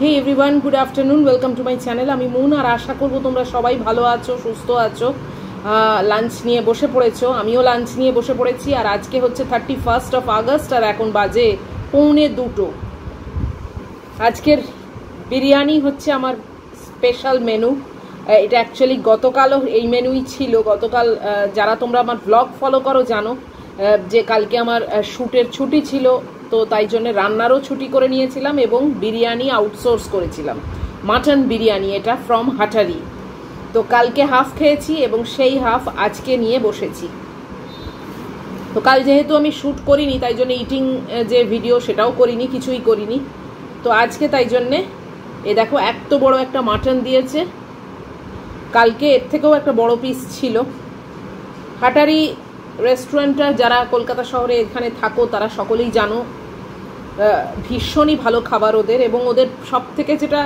Hey everyone, good afternoon, welcome to my channel. আমি মুন, আর আশা করবো তোমরা সবাই ভালো আছো, সুস্থ আছো, লাঞ্চ নিয়ে বসে পড়েছো। আমিও লাঞ্চ নিয়ে বসে পড়েছি। আর আজকে হচ্ছে 31st অফ আগস্ট, আর এখন বাজে 1:45। আজকের বিরিয়ানি হচ্ছে আমার স্পেশাল মেনু। এটা অ্যাকচুয়ালি গতকালও এই মেনুই ছিল। গতকাল যারা তোমরা আমার ব্লগ ফলো করো জানো যে কালকে আমার শ্যুটের ছুটি ছিল, তো তাই জন্য রান্নারও ছুটি করে নিয়েছিলাম এবং বিরিয়ানি আউটসোর্স করেছিলাম। মাটন বিরিয়ানি, এটা ফ্রম হাটারি। তো কালকে হাফ খেয়েছি এবং সেই হাফ আজকে নিয়ে বসেছি। তো কাল যেহেতু আমি শ্যুট করিনি, তাই জন্য ইটিং যে ভিডিও সেটাও করিনি, কিছুই করিনি। তো আজকে তাই জন্যে এ দেখো এত বড় একটা মাটন দিয়েছে। কালকে এর থেকেও একটা বড় পিস ছিল। হাটারি রেস্টুরেন্টটা যারা কলকাতা শহরে এখানে থাকো তারা সকলেই জানো, ভীষণই ভালো খাবার ওদের। এবং ওদের সব থেকে যেটা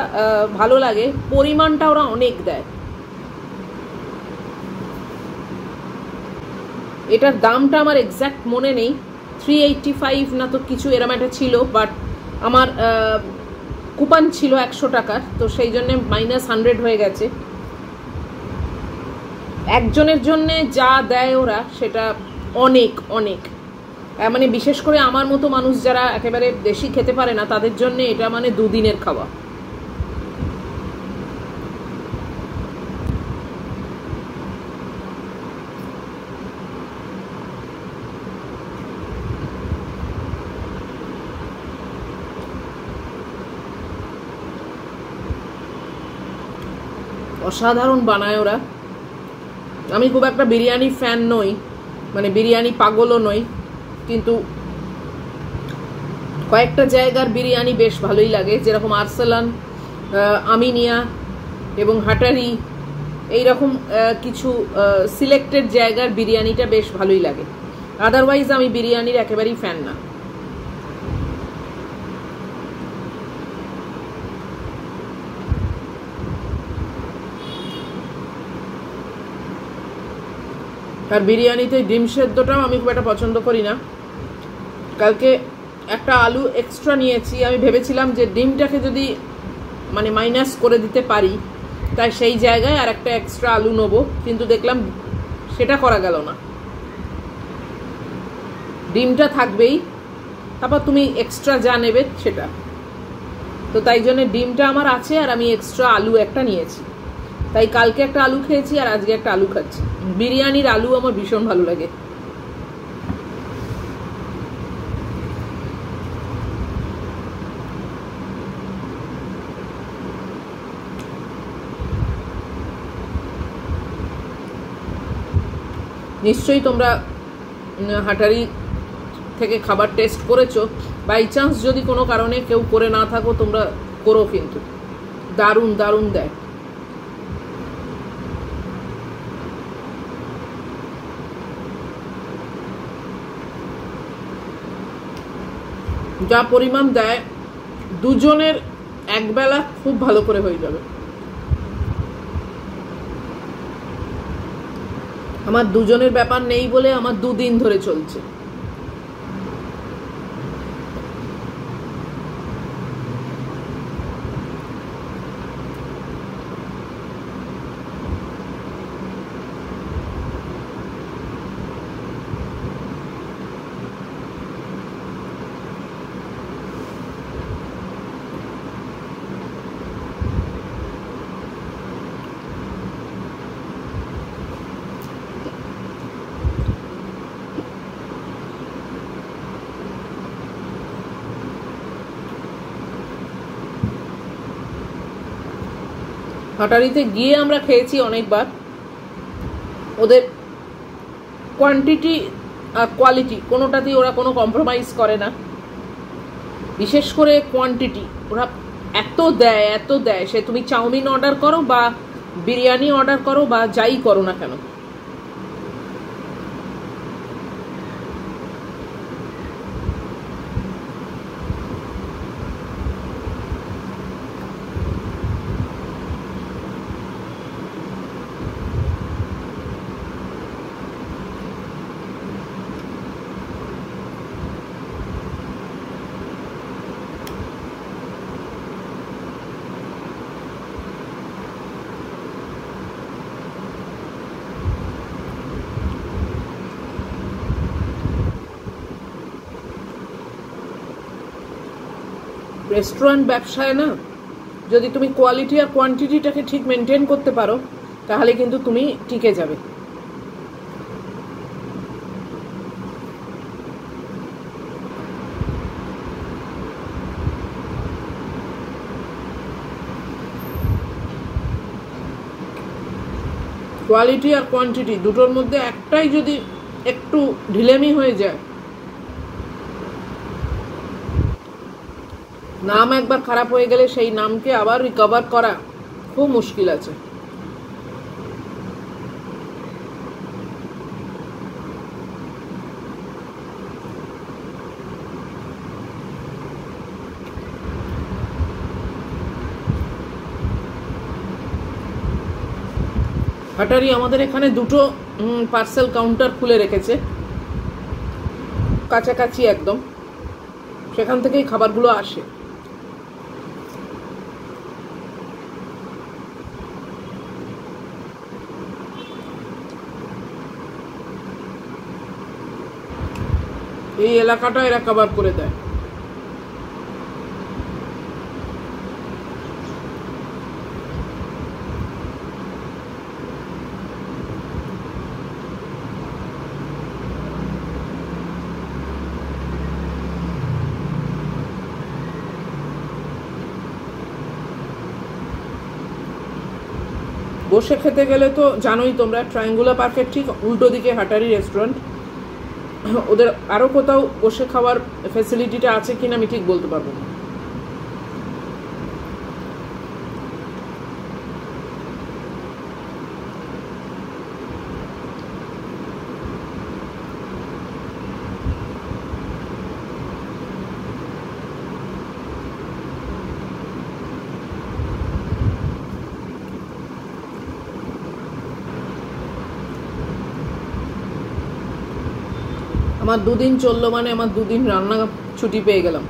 ভালো লাগে, পরিমাণটা ওরা অনেক দেয়। এটার দামটা আমার এক্স্যাক্ট মনে নেই, 385 না তো কিছু এরম একটা ছিল, বাট আমার কুপন ছিল 100 টাকার, তো সেই জন্যে -100 হয়ে গেছে। একজনের জন্যে যা দেয় ওরা সেটা অনেক অনেক, মানে বিশেষ করে আমার মতো মানুষ যারা একেবারে বেশি খেতে পারে না, তাদের জন্য এটা মানে দুদিনের খাওয়া। অসাধারণ বানায় ওরা। আমি খুব একটা বিরিয়ানি ফ্যান নই, মানে বিরিয়ানি পাগলও নই, কিন্তু কয়েকটা জায়গার বিরিয়ানি বেশ ভালোই লাগে, যেরকম আরসালান, আমিনিয়া এবং হাটারি, এইরকম কিছু সিলেক্টেড জায়গার বিরিয়ানিটা বেশ ভালোই লাগে। আদারওয়াইজ আমি বিরিয়ানির একেবারেই ফ্যান না। আর বিরিয়ানিতে ডিম সেদ্ধটাও আমি খুব একটা পছন্দ করি না। কালকে একটা আলু এক্সট্রা নিয়েছি, আমি ভেবেছিলাম যে ডিমটাকে যদি মানে মাইনাস করে দিতে পারি, তাই সেই জায়গায় আর একটা এক্সট্রা আলু নেবো, কিন্তু দেখলাম সেটা করা গেল না। ডিমটা থাকবেই, তারপর তুমি এক্সট্রা যা নেবে সেটা। তো তাই জন্য ডিমটা আমার আছে, আর আমি এক্সট্রা আলু একটা নিয়েছি। তাই কালকে একটা আলু খেয়েছি আর আজকে একটা আলু খাচ্ছি। বিরিয়ানির আলু আমার ভীষণ ভালো লাগে। নিশ্চয়ই তোমরা হাটারি থেকে খাবার টেস্ট করেছো। বাই চান্স যদি কোনো কারণে কেউ করে না থাকো, তোমরা করো, কিন্তু দারুণ দারুণ দেয়। যা পরিমাণ দেয়, দুজনের একবেলা খুব ভালো করে হয়ে যাবে। আমার দুজনের ব্যাপার নেই বলে আমার 2 দিন ধরে চলছে। হাটারিতে গিয়ে আমরা খেয়েছি অনেকবার। ওদের কোয়ান্টিটি আর কোয়ালিটি কোনোটাতেই ওরা কোনো কম্প্রোমাইজ করে না। বিশেষ করে কোয়ান্টিটি ওরা এত দেয়, সে তুমি চাউমিন অর্ডার করো বা বিরিয়ানি অর্ডার করো বা যাই করো না কেন। রেস্টুরেন্ট ব্যবসায় না, যদি তুমি কোয়ালিটি আর কোয়ান্টিটিটাকে ঠিক মেনটেন করতে পারো তাহলে কিন্তু তুমি টিকে যাবে। কোয়ালিটি আর কোয়ান্টিটি দুটোর মধ্যে একটাই যদি একটু ঢিলেমি হয়ে যায়, নাম একবার খারাপ হয়ে গেলে সেই নামকে আবার রিকভার করা খুব মুশকিল আছে। হাটারি আমাদের এখানে দুটো পার্সেল কাউন্টার খুলে রেখেছে কাছাকাছি একদম, সেখান থেকেই খাবারগুলো আসে। এই এলাকাটা এরা কভার করে দেয়। বসে খেতে গেলে তো জানোই তোমরা, ট্রায়াঙ্গুলার পার্কের ঠিক উল্টো দিকে হাটারি রেস্টুরেন্ট। ওদের আরও কোথাও বসে খাওয়ার ফ্যাসিলিটিটা আছে কিনা আমি ঠিক বলতে পারবো না। আমার 2 দিন চললো মানে আমার 2 দিন রান্না ছুটি পেয়ে গেলাম।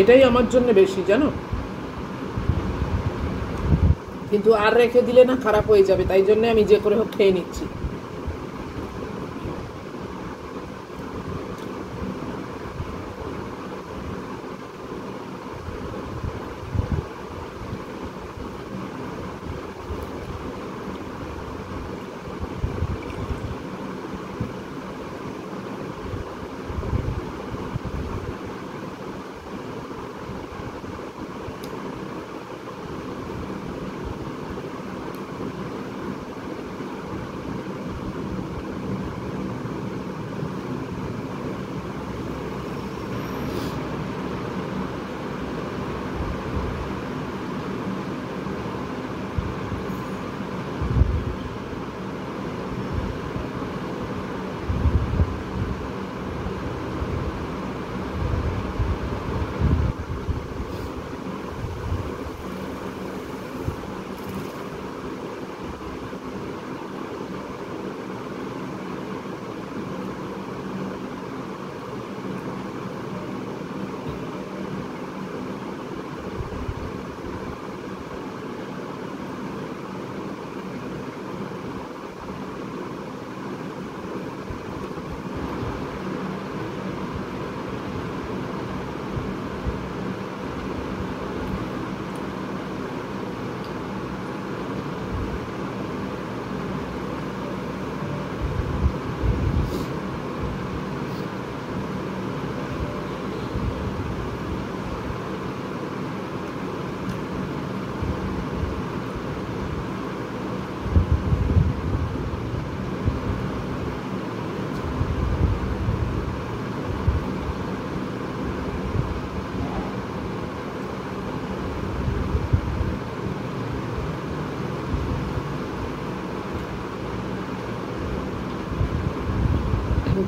এটাই আমার জন্য বেশি, জানো, কিন্তু আর রেখে দিলে না খারাপ হয়ে যাবে, তাই জন্য আমি যে করে হোক খেয়ে নিচ্ছি।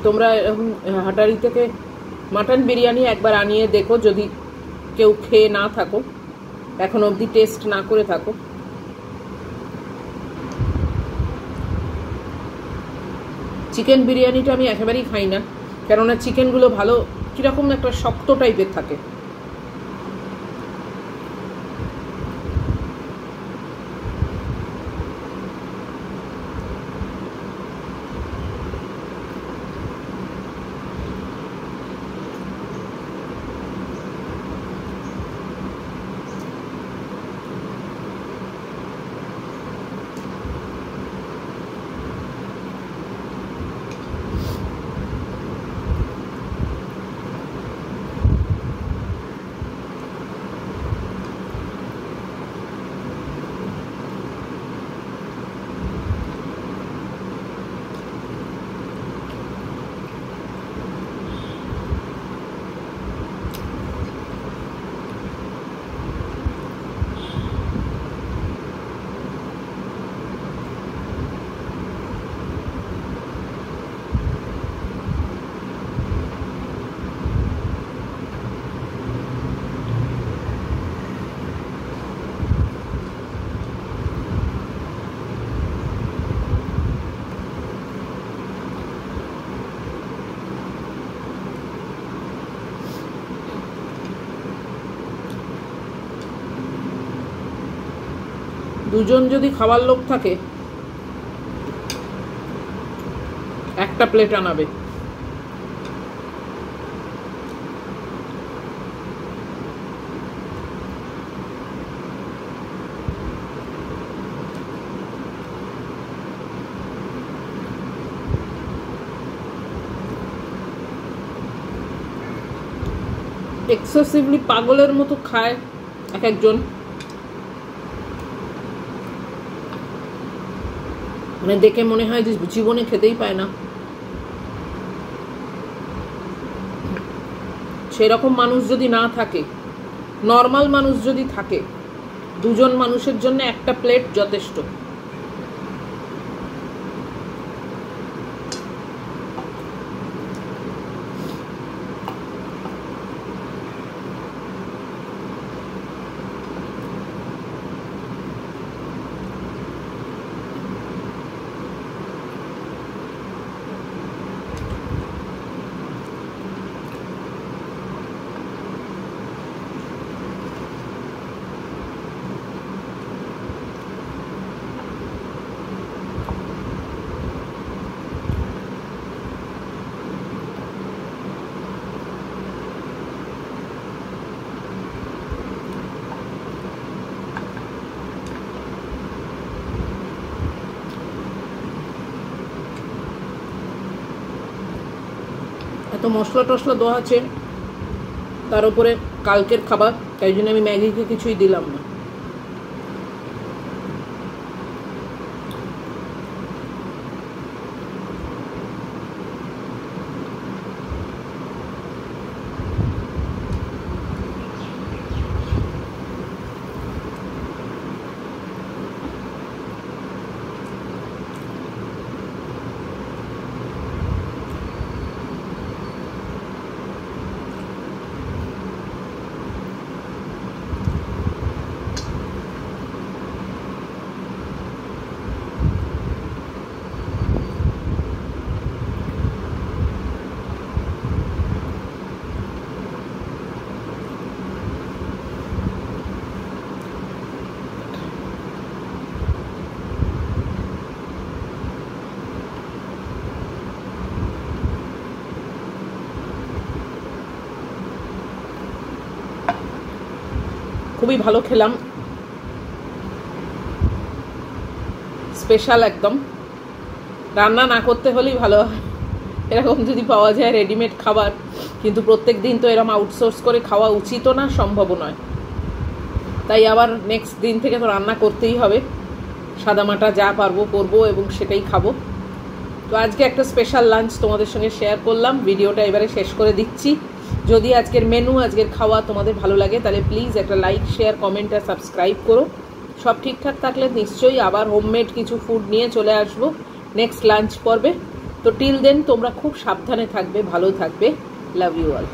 তোমরা হাটারি থেকে মাটন বিরিয়ানি একবার আনিয়ে দেখো, যদি কেউ খেয়ে না থাকো, এখন অবধি টেস্ট না করে থাকো। চিকেন বিরিয়ানিটা আমি একেবারেই খাই না, কেননা চিকেনগুলো ভালো কীরকম একটা শক্ত টাইপের থাকে। দুজন যদি খাবার লোক থাকে একটা প্লেট আনাবে। এক্সেসিভলি পাগলের মতো খায় এক একজন, মানে দেখে মনে হয় যে জীবনে খেতেই পায় না। সেরকম মানুষ যদি না থাকে, নর্মাল মানুষ যদি থাকে, দুজন মানুষের জন্য একটা প্লেট যথেষ্ট। এত মশলা টশলা দেওয়া আছে, তার উপরে কালকের খাবার, তাই জন্য আমি ম্যাগিকে কিছুই দিলাম না। খুবই ভালো খেলাম, স্পেশাল একদম। রান্না না করতে হলেই ভালো হয়, এরকম যদি পাওয়া যায় রেডিমেড খাবার। কিন্তু প্রত্যেক দিন তো এরকম আউটসোর্স করে খাওয়া উচিতও না, সম্ভবও নয়। তাই আবার নেক্সট দিন থেকে তো রান্না করতেই হবে, সাদামাটা যা পারবো করবো এবং সেটাই খাবো। তো আজকে একটা স্পেশাল লাঞ্চ তোমাদের সঙ্গে শেয়ার করলাম, ভিডিওটা এবারে শেষ করে দিচ্ছি। যদি আজকের মেনু, আজকের খাওয়া তোমাদের ভালো লাগে তাহলে প্লিজ একটা লাইক, শেয়ার, কমেন্ট আর সাবস্ক্রাইব করো। সব ঠিকঠাক থাকলে নিশ্চয়ই আবার হোমমেড কিছু ফুড নিয়ে চলে আসবো নেক্সট লাঞ্চ পর্বে। তো টিল দেন তোমরা খুব সাবধানে থাকবে, ভালো থাকবে। Love you all.